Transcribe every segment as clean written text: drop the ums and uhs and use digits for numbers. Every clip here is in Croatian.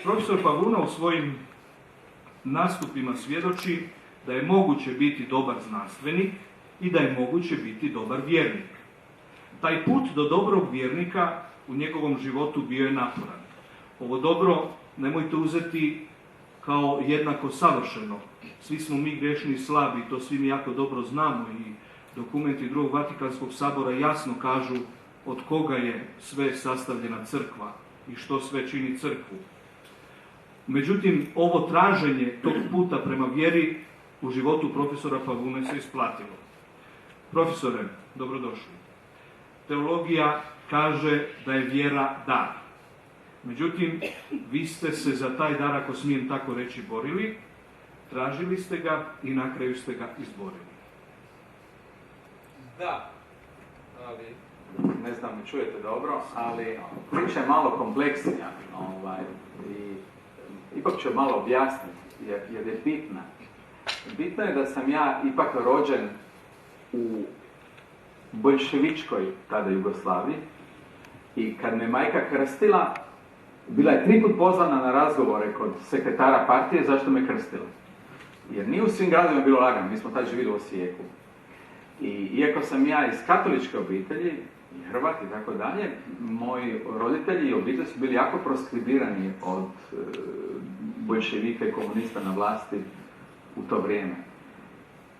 Profesor Pavuna u svojim nastupima svjedoči da je moguće biti dobar znanstvenik i da je moguće biti dobar vjernik. Taj put do dobrog vjernika u njegovom životu bio je naporan. Ovo dobro nemojte uzeti kao jednako savršeno. Svi smo mi grešni i slabi, to svi mi jako dobro znamo i dokumenti Drugog Vatikanskog sabora jasno kažu od koga je sve sastavljena crkva i što sve čini crkvu. Međutim, ovo traženje tog puta prema vjeri u životu profesora Pavune se isplatilo. Profesore, dobrodošli. Teologija kaže da je vjera dar. Međutim, vi ste se za taj dar, ako smijem tako reći, borili, tražili ste ga i na kraju ste ga izborili. Da, ali ne znam, me čujete dobro, ali priča je malo kompleksnija i ipak ću malo objasniti, jer je bitna. Bitno je da sam ja ipak rođen u boljševičkoj tada Jugoslaviji i kad me majka krstila, bila je 3 put pozvana na razgovore kod sekretara partije zašto me krstila. Jer nije u svim gradovima bilo lagano, mi smo tad živjeli u Osijeku. I iako sam ja iz katoličke obitelji, i Hrvat i tako dalje, moji roditelji i obitelj su bili jako proskribirani od boljševika i komunista na vlasti u to vrijeme.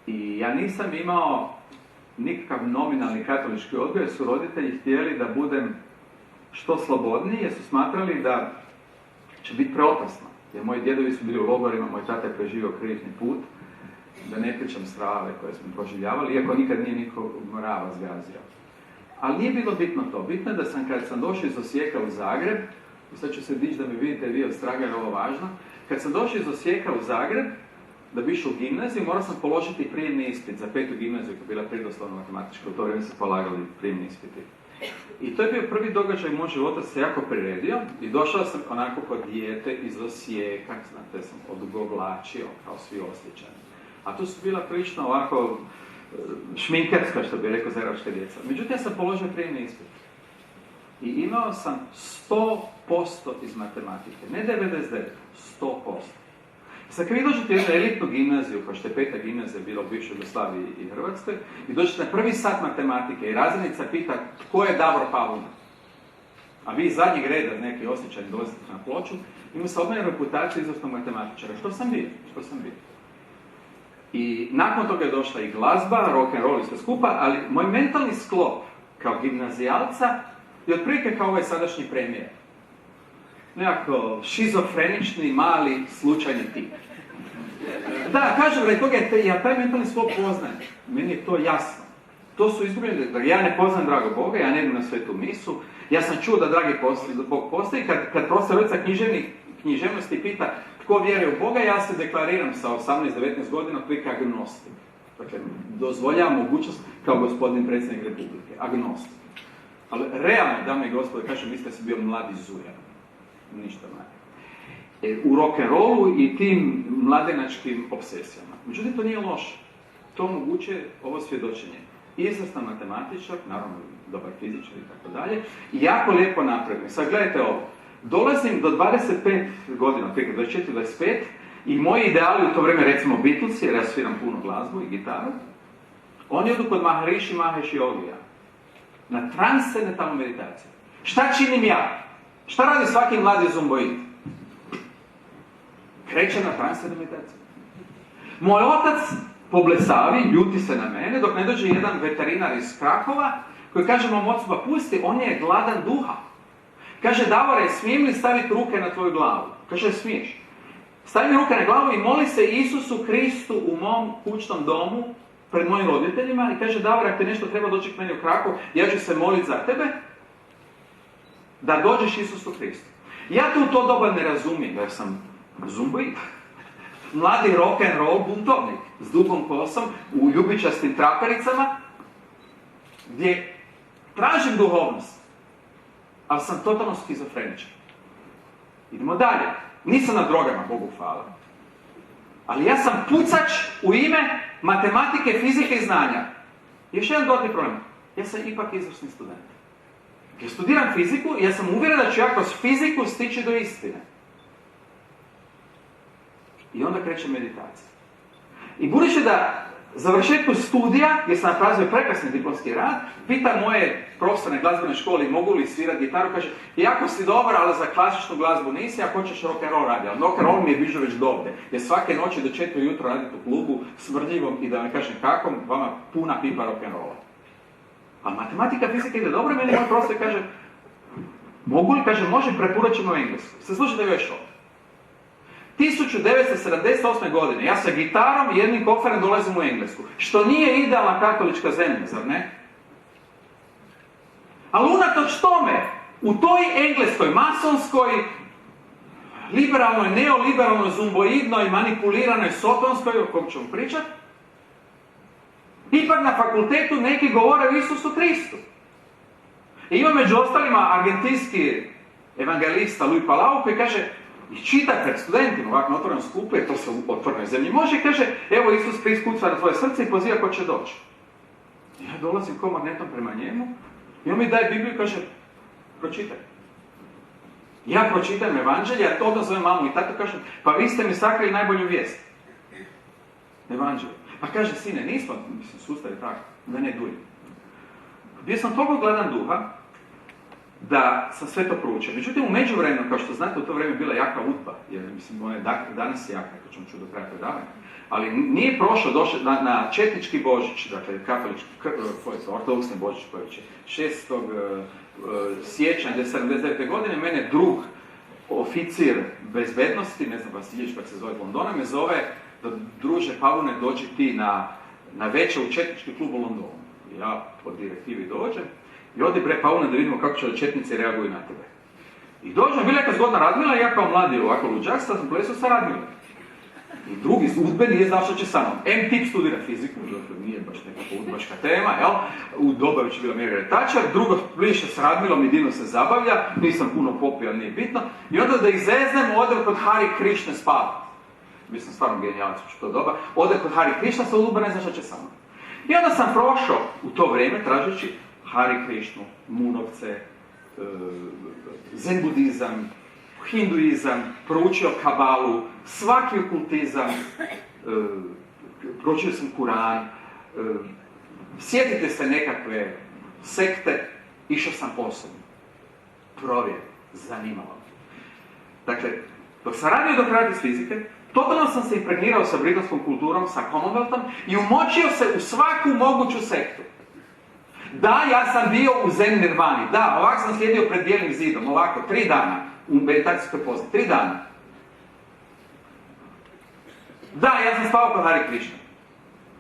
I ja nisam imao nikakav nominalni katolički odgoj, jer su roditelji htjeli da budem što slobodniji, jer su smatrali da će biti preopasno. Jer moji djedovi su bili u logorima, moj tata je preživio križni put, da ne pričam strave koje smo proživljavali, iako nikad nije niko mrava zgazio. Ali nije bilo bitno to. Bitno je da sam, kad sam došao iz Osijeka u Zagreb, i sad ću se dići da mi vidite vi od straga, jer je ovo važno, kad sam došao iz Osijeka u Zagreb, da bi išao u gimnaziju, morao sam položiti prijemni ispit za 5. gimnaziju, koja je bila prirodoslovno matematička, u to vrijeme se polagali prijemni ispiti. I to je bio prvi događaj moj života, se jako priredio i došao sam onako kod dijete iz Osijeka, znate, sam odugovlačio kao svi Osječani. A tu su bila prilično ovako šminkerska, što bi rekao, zagrebačka djeca. Međutim, ja sam položio prijemni ispit. I imao sam 100% iz matematike, ne 99%, 100%. Sad kad vi dođete u jednu elitnu gimnaziju, kao što je 5. gimnazija bila u bivšoj Jugoslaviji i Hrvatskoj, i dođete na prvi sat matematike i razrednica pita tko je Davor Pavuna. A vi iz zadnjeg reda, neki Osječani, dolazite na Ploču, imaju sa odmah reputaciju izvrsnog matematičara. Što sam bio? I nakon toga je došla i glazba, rock and roll i sve skupa, ali moj mentalni sklop kao gimnazijalca je otprilike kao ovaj sadašnji premijer. Nekako šizofrenični, mali, slučajni tip. Da, kažem, radi toga ja taj mentalni sklop poznajem. Meni je to jasno. To su izgubljeni, ja ne poznam dragog Boga, ja ne idem na svetu misu, ja sam čuo da dragi Bog postoji, kad profesorica književnosti pita tko vjeruje u Boga, ja se deklariram sa 18-19 godina otprilike agnostik. Dakle, dozvoljavam mogućnost kao gospodin predsjednik Republike, agnostik. Ali realno, dame i gospode, kažem, mislite da si bio mladi zujar. Ništa manje. U rock'n'rollu i tim mladenačkim obsesijama. Međutim, to nije loše. To omogućuje ovo svjedočenje. Izvrstan matematičar, naravno dobar fizičar i tako dalje, i jako lijepo napredujem. Sad gledajte ovo. Dolazim do 25 godina, 24-25, i moji ideali u to vrijeme, recimo Beatlesi, jer ja sviram puno glazbu i gitaru, oni odu kod Maharishi Mahesh Yogija na transcendentalnu meditaciju. Šta činim ja? Šta radi svaki mladi zumboid? Kreće na transcendentalnu meditaciju. Moj otac poblesavi, ljuti se na mene, dok ne dođe jedan veterinar iz Krakova, koji kaže mom ocu, pa pusti, on je gladan duha. Kaže, Davore, smijem li staviti ruke na tvoju glavu? Kaže, smiješ. Stavi mi ruke na glavu i moli se Isusu Kristu u mom kućnom domu, pred mojim roditeljima, i kaže, Davore, ako te nešto treba doći k meni u Krakov, ja ću se moliti za tebe, da dođeš Isusu Kristu. Ja te u to doba ne razumijem, jer sam zumboid. Mladi rock'n'roll buntovnik s dugom kosom, u ljubičastim trapericama, gdje tražim duhovnost, ali sam totalno skizofreničan. Idemo dalje. Nisam na drogama, Bogu hvala. Ali ja sam pucač u ime matematike, fizike i znanja. Još jedan dodatni problem. Ja sam ipak izvrsni student. Ja studiram fiziku i ja sam uvjeren da ću ja kroz fiziku stići do istine. I onda kreće meditacija. I budući da završetku studija, gdje sam napravio prekrasni diplomski rad, pitam moje profesore na glazbenoj školi mogu li svirati gitaru, kaže, jako si dobar, ali za klasičnu glazbu nisi, ako hoćeš rock and roll radi, ali rock and roll mi je bliže već dovde, jer svake noći do 4 ujutro radite u klubu smrdljivom i da ne kažem kakom, vama puna pipa rock and rolla. A matematika, fizika ide dobro, meni moj profesor kaže, mogu li, kaže, može, preporučit ćemo englesku. Se slušajte još ovo. 1978. godine ja sa gitarom i jednim koferom dolazim u Englesku, što nije idealna katolička zemlja, zar ne? Ali unatoč tome, u toj Engleskoj, masonskoj, liberalnoj, neoliberalnoj, zumboidnoj, manipuliranoj, sotonskoj, o kom ćemo pričati, ipak na fakultetu neki govore o Isusu Kristu. I ima među ostalima argentinski evangelista Luis Palau koji kaže, i čita pred studentima ovako na otvorenom skupu, jer to se u otvorenoj zemlji može, i kaže, evo Isus Krist kuca na tvoje srce i poziva ko će doći. Ja dolazim ko magnetom prema njemu i on mi daje Bibliju i kaže, pročitaj. Ja pročitam evanđelje, ja to odmah zovem mamu i tatu kažem, pa vi ste mi sakrili najbolju vijest. Evanđelje. Pa kaže, sine, nismo, mislim, sustav je tako, da ne duljim. Bio sam toliko gladan duha, da sam sve to proučio. Međutim, u međuvremenu, kao što znate, u to vrijeme bila jaka udba, jer mislim, danas je jaka, ako ćemo čuti do kraja predavanja, ali nije prošlo, došlo na četnički Božić, dakle, katolički, ortodoksni Božić, koji je 6. siječnja 1979. godine, mene drug oficir bezbednosti, ne znam vas ideš kako se zove Londona, me zove da druže Pavune dođi ti na večer u četnički klub u Londonu. Ja po direktivi dođem i odi bre Pavune da vidimo kako će četnici reaguju na tebe. I dođem, bila neka zgodna Radmila i ja kao mladi ovako luđak sam plesao sa Radmilom. I drugi iz udbe nije znao što će sa mnom. M-tip studira fiziku, dakle nije baš nekakva udbaška tema, jel? U doba već je bila Margaret Thatcher, drugo pliše s Radmilom i divno se zabavlja, nisam puno popio, ali nije bitno. I onda da ih zeznem, odem kod Hari Krishne spavati. Mislim, stvarno genijalac u to doba. Ode kod Hari Krishna, sa udba ne zna što će sa mnom. I onda sam prošao u to vrijeme tražeći Hari Krishnu, Munovce, zen budizam, hinduizam, proučio kabalu, svaki okultizam, proučio sam Kuran, sjetite se nekakve sekte, išao sam posebno. Provjer, zanimalo. Dakle, dok sam radio doktorat iz fizike, totalno sam se impregnirao sa britanskom kulturom, sa Commonwealthom i umočio se u svaku moguću sektu. Da, ja sam bio u Zen Nirvani, da, ovako sam sjedio pred bijelim zidom, ovako, 3 dana, u meditacijskoj pozi, 3 dana. Da, ja sam spavao kod Hari Krishna.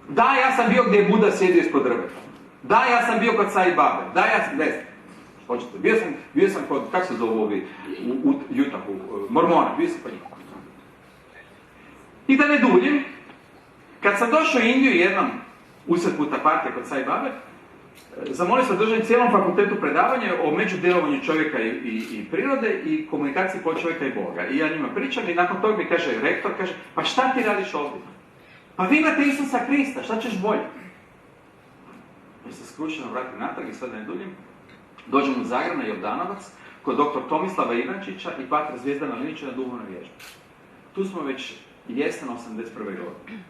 Da, ja sam bio gdje je Buda sjedio ispod drveta. Da, ja sam bio kod Sai Babe. Da, ja sam, ne znam, hoćete, bio sam kod, kako se zovu ovi, u Utahu, Mormona, bio sam kod njih. I da ne duljim, kad sam došao u Indiju jednom usred puta partije kod Sai Babe, zamolio sam držati cijelom fakultetu predavanje o međudjelovanju čovjeka i prirode i komunikaciji po čovjeka i Boga. I ja njima pričam i nakon toga mi kaže rektor, kaže, pa šta ti radiš ovdje? Pa vi imate Isusa Krista, šta ćeš bolje? Ja se skručeno vratim natrag i sad ne duljim. Dođem u Zagreb na Jordanovac kod dr. Tomislava Ivančića i patra Zvijezdana Linića na duhovnoj vježbi. Tu smo već jesen 81. godine.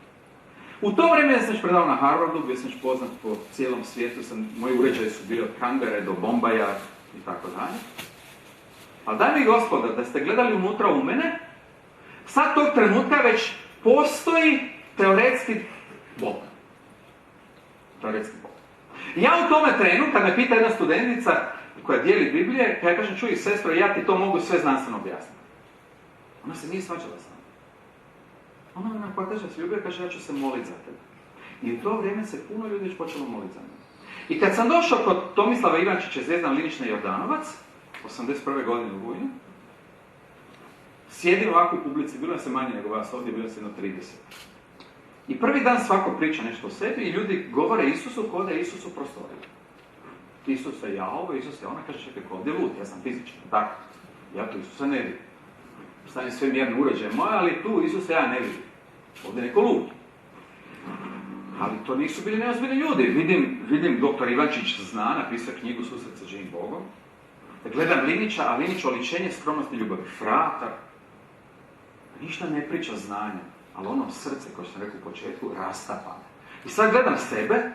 U to vrijeme ja sam još predao na Harvardu, bio sam još poznat po cijelom svijetu, moji uređaji su bili od Canberre do Bombaja i tako dalje. Ali daj mi gospoda, da ste gledali unutra u mene, sad tog trenutka već postoji teoretski Bog. Teoretski Bog. Ja u tome trenu, kad me pita jedna studentica koja dijeli Biblije, kada ja kažem, čuj sestro, ja ti to mogu sve znanstveno objasniti. Ona se nije svačala sa mnom. Ona me koja kaže da se ljubio, kaže ja ću se moliti za tebe. I u to vrijeme se puno ljudi već počelo moliti za mene. I kad sam došao kod Tomislava Ivančića, Zvijezdana Linić na Jordanovac, 81. godine u rujnu, sjedim ovako u publici, bilo se manje nego vas ovdje, bilo se jedno 30. I prvi dan svako priča nešto o sebi i ljudi govore Isusu kao da je Isus u prostoriju. Isus je ja ovo, Isus je ona, kaže čekaj, ko ovdje lud, ja sam fizičan, tako. Ja tu Isusa ne vidim. Stane sve mjerne uređaje moje, ali tu Isusa ja ne vidim. Ovdje neko lud. Ali to nisu bili neozbiljni ljudi. Vidim dr. Ivančić zna, napisao knjigu Susret sa živim Bogom. Gledam Linića, a Linić oličenje skromnosti ljubavi. Fratar. ništa ne priča znanjem, ali ono srce, koje sam rekao u početku, rastapano. I sad gledam sebe,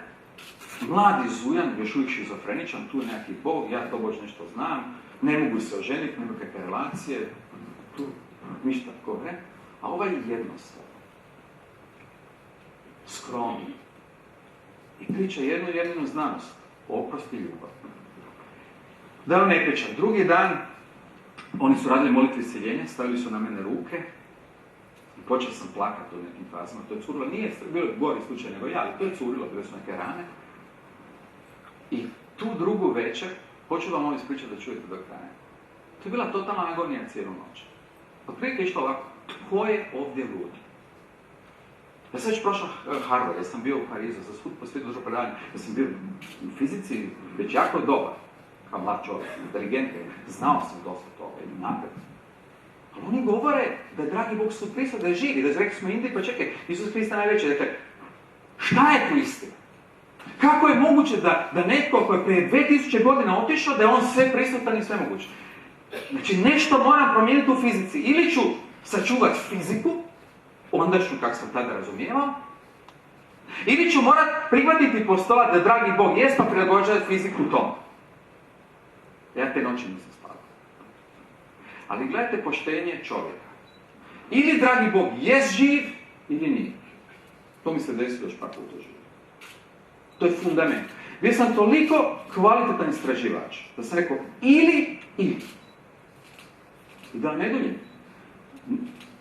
mladi zujan, još uvijek šizofreničan, tu je neki Bog, ja to bož nešto znam, ne mogu se oženiti, nema kakve relacije, tu ništa tako, ne? A ovaj je jednostavan, skromni i priča jednu jedinu znanost, oprost i ljubav. Da vam ne pričam, drugi dan, oni su radili molitve isceljenja, stavili su na mene ruke i počeo sam plakati u nekim fazama. To je curilo, nije bilo gori slučaj nego ja, ali to je curilo, bile su neke rane. I tu drugu večer, počeo vam ovo ispričati da čujete do kraja. To je bila totalna agonija cijelu noć. Otprilike je išlo ovako, tko je ovdje lud? Ja sam već prošao Harvard, ja sam bio u Parizu, za svud po svijetu držao predavanje, ja sam bio u fizici već jako dobar, kao mlad čovjek, inteligentan, znao sam dosta toga i napred. Ali oni govore da je dragi Bog su prisutan, da je živi, da je rekli smo Indiji, pa čekaj, Isus Hrista najveći. Dakle, šta je tu istina? Kako je moguće da netko koji je prije 2000 godina otišao, da je on sve prisutan i sve moguće? Znači, nešto moram promijeniti u fizici. Ili ću sačuvati fiziku, ondašnju kako sam tada razumijevao, ili ću morat prihvatiti postolat da dragi Bog jest, pa prilagođavati fiziku tomu. Ja te noći nisam spavao. Ali gledajte poštenje čovjeka. Ili dragi Bog jest živ, ili nije. To mi se desilo još par puta živ. To je fundament. Bio sam toliko kvalitetan istraživač, da sam rekao ili. I da ne duljim.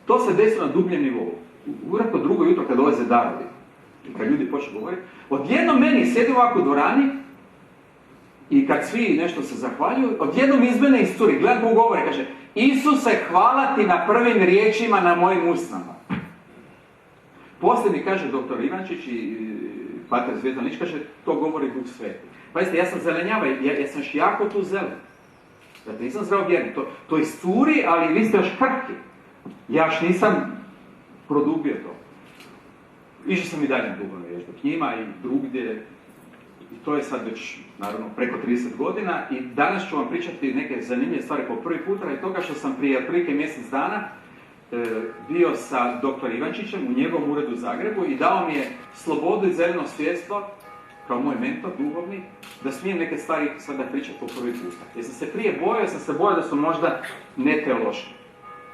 To se desilo na dubljem nivou. Uratno drugo jutro kad dolaze darovi i kad ljudi počnu govoriti, odjednom meni sjedi ovako u dvorani i kad svi nešto se zahvaljuju, odjednom iz mene iscuri, gleda ko govori, kaže: Isuse, hvala ti na prvim riječima na mojim usnama. Poslije mi kaže doktor Ivančić i pater Zvjezdanić, kaže, to govori Duh Sveti. Pazite, ja sam zelenjava, ja sam još jako tu zelen. Dakle, nisam zdravo vjerni, to iscuri, ali vi ste još krhki. Ja još nisam produbio to. Išao sam i dalje na duhovnu vježbu k njima i drugdje. I to je sad već, naravno, preko 30 godina. I danas ću vam pričati neke zanimljive stvari po prvi put, radi toga što sam prije otprilike mjesec dana bio sa dr. Ivančićem u njegovom uredu u Zagrebu i dao mi je slobodu i zeleno svjetstvo, kao moj mentor duhovni, da smijem neke stvari sada pričati po prvi puta. Jer sam se prije bojao, da su možda neteološke.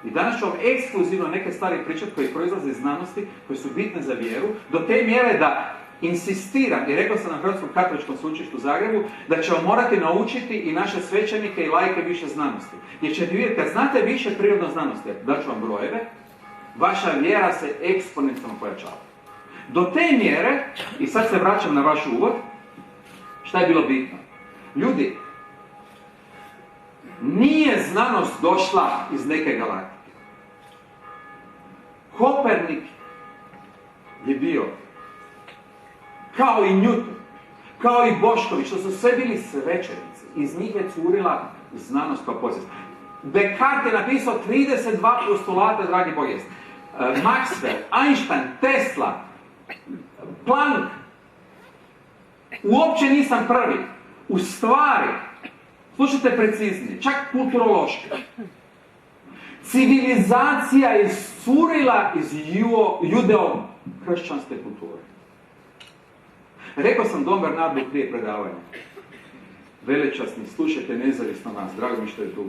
I danas ću vam ekskluzivno neke stvari pričati koje proizlaze iz znanosti, koje su bitne za vjeru, do te mjere da insistiram, i rekao sam na Hrvatskom katoličkom sveučilištu u Zagrebu, da ćemo morati naučiti i naše svećenike i laike više znanosti. Jer ćete vidjeti, kad znate više prirodno znanosti, daću vam brojeve, vaša vjera se eksponencijalno pojačava. Do te mjere, i sad se vraćam na vaš uvod, šta je bilo bitno? Ljudi, nije znanost došla iz neke galaktike. Kopernik je bio, kao i Newton, kao i Bošković, što su sve bili svećenici. Iz njih je curila znanost kao podsvijest. Descartes je napisao 32 postulata, dragi Bog jest. Maxwell, Einstein, Tesla, Planck. Uopće nisam prvi. U stvari, slušajte preciznije, čak kulturološki. Civilizacija je iscurila iz judeo-kršćanske kulture. Rekao sam Don Bernardu prije predavanja. Velečasni, slušajte nezavisno nas, drago mi što je tu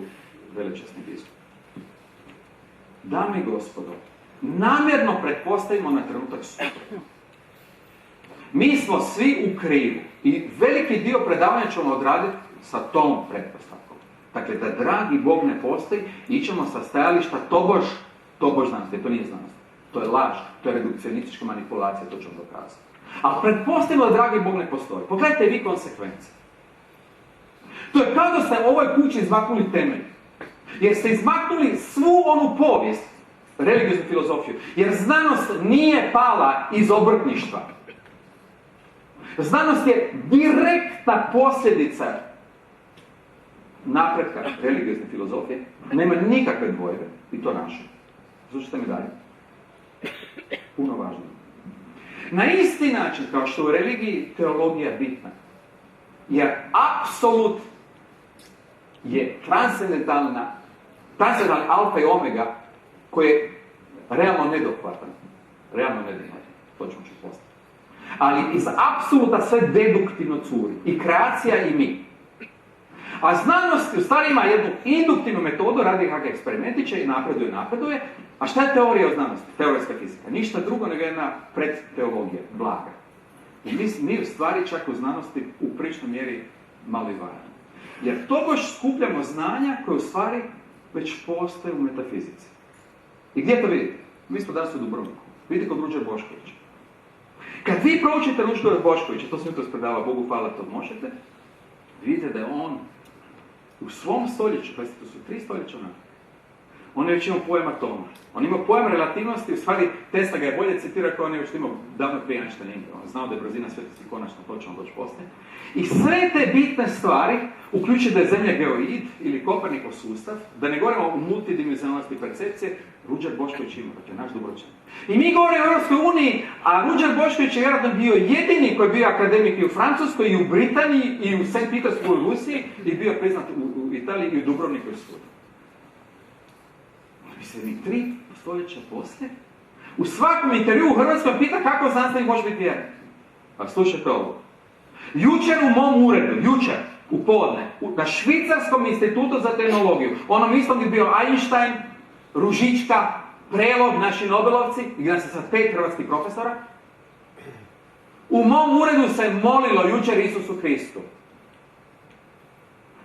velečasni biskup. Dame i gospodo, namjerno pretpostavimo na trenutak suprotno. Mi smo svi u krivu i veliki dio predavanja ćemo odraditi sa tom pretpostavkom. Dakle, da dragi Bog ne postoji, ićemo sa stajališta tobož znanosti, to nije znanost. To je laž, to je redukcionistička manipulacija, to ćemo dokazati. Ali pretpostavimo da dragi Bog ne postoji. Pogledajte vi konsekvence. To je kao da ste u ovoj kući izmaknuli temelj. Jer ste izmaknuli svu onu povijest, religioznu filozofiju. Jer znanost nije pala iz obrtništva. Znanost je direktna posljedica napretka religiozne filozofije. Nema nikakve dvojbe. I to naše. Slušajte mi dalje. Puno važnije. Na isti način kao što u religiji teologija bitna. Jer apsolut je transcendentalni alfa i omega koje realno nedohvatan. To ćemo ću postati. Ali iz apsoluta sve deduktivno curi. I kreacija i mi. A znanost u stvari ima jednu induktivnu metodu, radi kakve eksperimentiće i napreduje. A šta je teorija o znanosti? Teoretska fizika. Ništa drugo nego jedna predteologija, blaga. I mi u stvari čak u znanosti u pričnoj mjeri malo izvaramo. Jer tobož skupljamo znanja koje u stvari već postoje u metafizici. I gdje to vidite? Mi smo danas u Dubrovniku. Vidite kod Ruđer Boškovića. Kad vi proučite Ruđer Boškovića, to se jutros predava, Bogu hvala, to možete, vidite da je on u svom stoljeću, pa to su 3 stoljeća nakon, on je već imao pojam atoma. On ima pojam relativnosti, u stvari Tesla ga je bolje citirao kao on je već imao davno prije Einsteina. On znao da je brzina svjetlosti konačno točno doći poslije. I sve te bitne stvari, uključujući da je Zemlja geoid ili Kopernikov sustav, da ne govorimo o multidimenzionalnosti percepcije, Ruđer Bošković ima, to je naš Dubrovčan. I mi govorimo o Europskoj uniji, a Ruđer Bošković je vjerojatno bio jedini koji je bio akademik i u Francuskoj, i u Britaniji, i u St. Petersburgu u Rusiji, i bio priznat u Italiji i u Dubrovniku i svuda. Mislim, 3 stoljeća poslije, u svakom intervju u Hrvatskoj pita kako znanstvenik može biti vjeran. Pa slušajte ovo. Jučer u mom uredu, u podne, na Švicarskom institutu za tehnologiju, onom istom gdje je bio Einstein, Ružička, Prelog, naši Nobelovci, gdje nas je sad 5 hrvatskih profesora, u mom uredu se molilo jučer Isusu Hristu.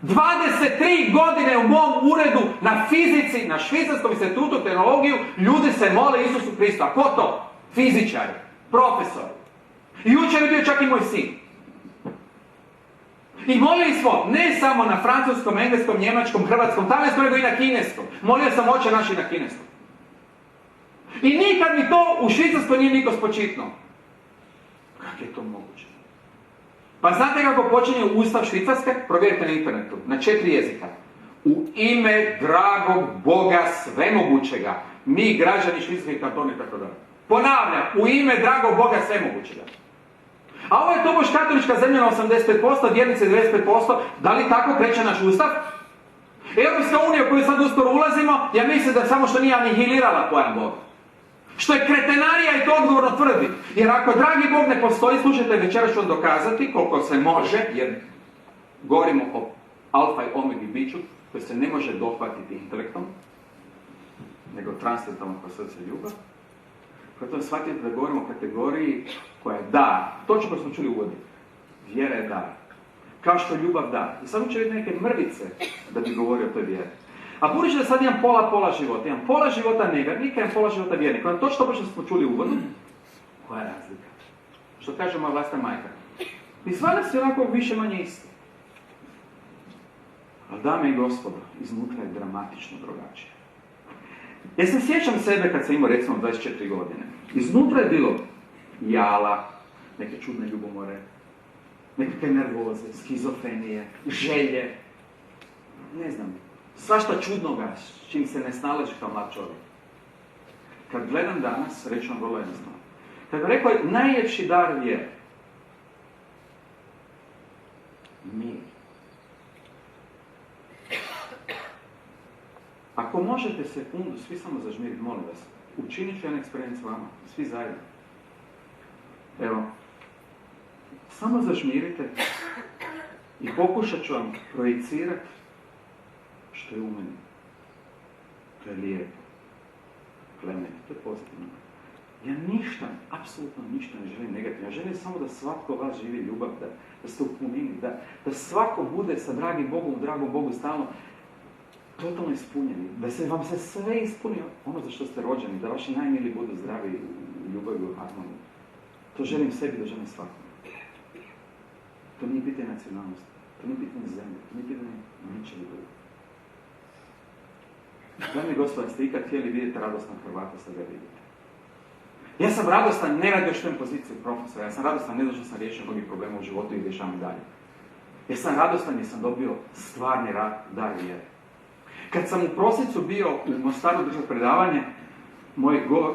23 godine u mom uredu na fizici, na Švicarskom institutu tehnologiju, ljudi se mole Isusu Hristu. A ko to? Fizičari, profesori. I jučer je bio čak i moj sin. I molili smo ne samo na francuskom, engleskom, njemačkom, hrvatskom, talijanskom, nego i na kineskom. Molio sam Oče naš i na kineskom. I nikad mi to u Švicarskoj nije niko spočitnuo. Kako je to moguće? Pa znate kako počinje Ustav Švicarske? Provjerite na internetu, na 4 jezika. U ime dragog Boga svemogućega, mi građani Švicarske kantona i tako dalje. Ponavljam, u ime dragog Boga svemogućega. A ovo je tobož katolička zemlja na 85%, vjernice 95%, da li tako kreće naš Ustav? Europska unija u koju sad uskoro ulazimo, ja mislim da samo što nije anihilirala pojam Boga. Što je kretenarija i to odgovorno tvrdi. Jer ako dragi Bog ne postoji, slušajte, večeras ću vam dokazati koliko se može, jer govorimo o alfa i omegi biću, koji se ne može dohvatiti intelektom, nego transcendentalno kroz srce i ljubav. Zato shvatite da govorimo o kategoriji koja je dar. Točno što smo čuli u uvodi. Vjera je dar. Kao što je ljubav dar. I sad će vidjeti neke mrvice da bi govorio o toj vjeri. A budući da sad imam pola života. Imam pola života nevjernika, imam pola života vjernika. Ono točno što smo čuli u uvodu. Koja je razlika? Što kaže moja vlastna majka. I sva nas je onako više manje isto. Ali dame i gospodo, iznutra je dramatično drugačije. Ja se sjećam sebe kad sam imao recimo 24 godine. Iznutra je bilo jala, neke čudne ljubomore, neke nervoze, skizofrenije, želje, ne znam, svašta čudnoga s čim se ne snalazi kao mlad čovjek. Kad gledam danas, reći vam vrlo jednostavno. Kad bih rekao najljepši dar vjere, mir. Ako možete sekundu, svi samo zažmiriti, molim vas, učinit ću jedan eksperiment s vama, svi zajedno. Evo, samo zažmirite i pokušat ću vam projicirati što je u meni. To je lijepo, plemenito, to je pozitivno. Ja ništa, apsolutno ništa ne želim negativno. Ja želim samo da svatko od vas živi ljubav, da ste u punini, da svako bude sa dragom Bogu stalno totalno ispunjeni, da se vam se sve ispuni ono za što ste rođeni, da vaši najmili budu zdravi u ljubavi u harmoniji. To želim sebi, da želim svakom. To nije pitanje nacionalnosti, to nije pitanje zemlje, to nije pitanje ničeg drugog. Dame i gospodo, ste ikad htjeli vidjeti radostan Hrvata, sad ga vidite. Ja sam radostan ne radi što imam poziciju profesora, ja sam radostan ne zato što sam riješio mnogih problema u životu i rješavam i dalje. Ja sam radostan jer sam dobio stvarni dar vjere. Kad sam u prosincu bio u Mostaru držati predavanje,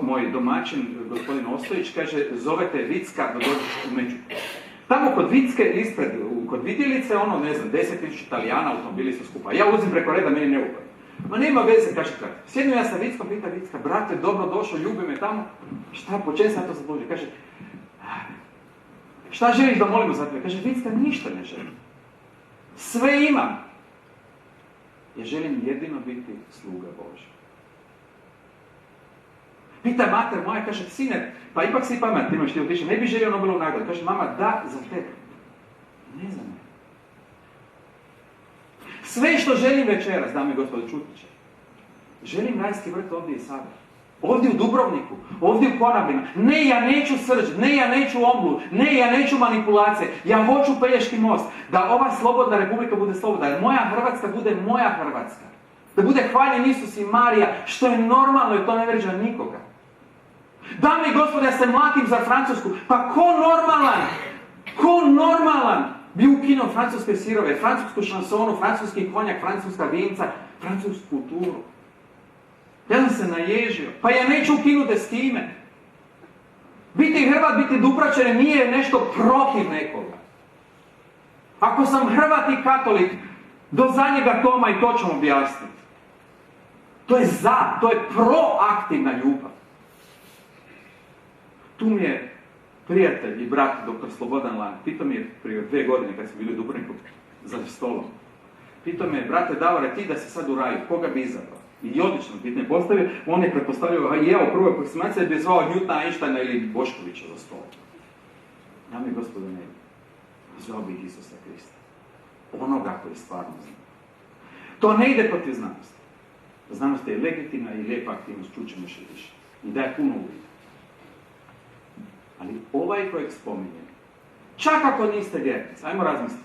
moj domaćin, gospodin Ostojić, kaže, zovete Vicka da dođeš u Među. Tamo kod Vicke, kod Vidjelice, 10.000 Italijana, automobili su skupa. Ja uzim preko reda, meni ne upadne. Ma ne nema veze, kaže kraj. Sjedim ja sa Vickom, pita Vicka, brate, dobro došao, ljubi me tamo. Šta, po čem sam to zaslužio? Kaže, šta želiš da molimo za tebe? Kaže, Vicka, ništa ne želim. Sve imam. Ja želim jedino biti sluga Božja. Pita mater moja, kaže, sine, pa ipak si pamet, imaš ti otišao, ne bi želio Nobelovu nagradu. Kaže, mama, da, za tebe. Ne znam. Sve što želim večeras, dame i gospodo, čutit će. Želim rajski vrt ovdje i sada. Ovdje u Dubrovniku, ovdje u Konavlima. Ne, ja neću srđ, ne, ja neću omblu, ne, ja neću manipulacije. Ja hoću Pelješki most. Da ova slobodna republika bude slobodna. Da moja Hrvatska bude moja Hrvatska. Da bude hvaljen Isus i Marija, što je normalno i to ne vređa nikoga. Dame i gospodo, ja se mlatim za Francusku. Pa ko normalan bi ukinuo francuske sirove, francusku šansonu, francuski konjak, francuska vinca, francusku kulturu. Ja sam se naježio. Pa ja neću ukinuti s time. Biti Hrvat, biti Dubračanin nije nešto protiv nekoga. Ako sam Hrvat i katolik, do zadnjega toma i to ću objasniti. To je to je proaktivna ljubav. Tu mi je prijatelj i brat, dr. Slobodan Lan, pitao mi je prije 2 godine kad smo bili u Dubrovniku za stolom. Pitao me, brate Davore, ti da si sad u raju, koga bi izabrao? I odlično pitanje postavio, on je pretpostavio, u prvoj aproksimacije bi zvao Newtona, Einsteina ili Boškovića za stolom. Ja mi gospodo ne bi. Zvao bih Isusa Krista. Onoga koji stvarno zna. To ne ide protiv znanosti. Znanost je legitimna i lijepa aktivnost, čućemo još i više. I daje puno uvida. Ali ovaj kojeg spominjem, čak ako niste vjernici, ajmo razmisliti.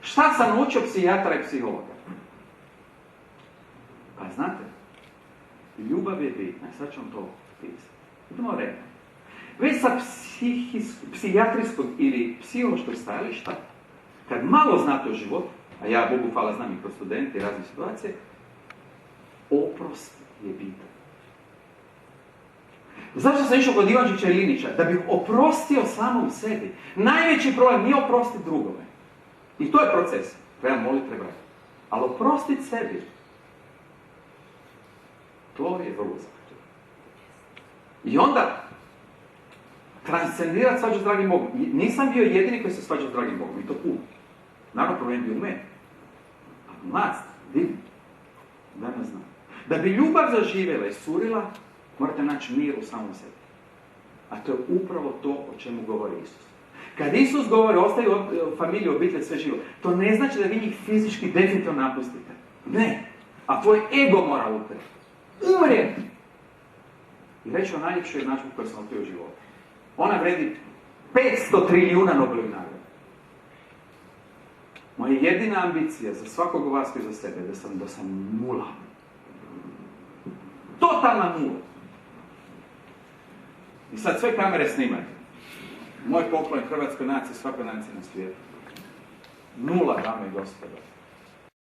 Šta sam naučio psihijatra i psihologa? Pa znate, ljubav je bitna, sad ću vam to pisati. Idemo redom. Već sa psihijatrijskog ili psihološkog stajališta, kad malo znate o životu, a ja, Bogu hvala, znam i kroz studente i razne situacije, oprost je bitan. Zašto sam išao kod Ivančića i Linića? Da bih oprostio samom sebi. Najveći problem nije oprostiti drugome. I to je proces. Treba moliti, treba. Ali oprostiti sebi, to je vrlo zahtjevno. I onda, transcendirati svađu s dragim Bogom. Nisam bio jedini koji se svađa s dragim Bogom. I to puno. Naravno, problem bio u meni. Ali mlad, divno. Danas znam. Da bi ljubav zaživjela i surila, morate naći mir u samom sebi. A to je upravo to o čemu govori Isus. Kad Isus govori, ostaju familiju, obitelj, sve živo, to ne znači da vi njih fizički definitivno napustite. Ne. A tvoj ego mora umrijeti. I reći o najljepšoj jednadžbi koju sam otkrio u životu. Ona vredi 500 trilijuna Nobelovih nagrada. Moja jedina ambicija za svakog vas i za sebe da sam nula. Totalna nula. I sad sve kamere snimaju. Moj poklon Hrvatskoj naciji, svakoj naciji na svijetu. Nula, dame i gospodo.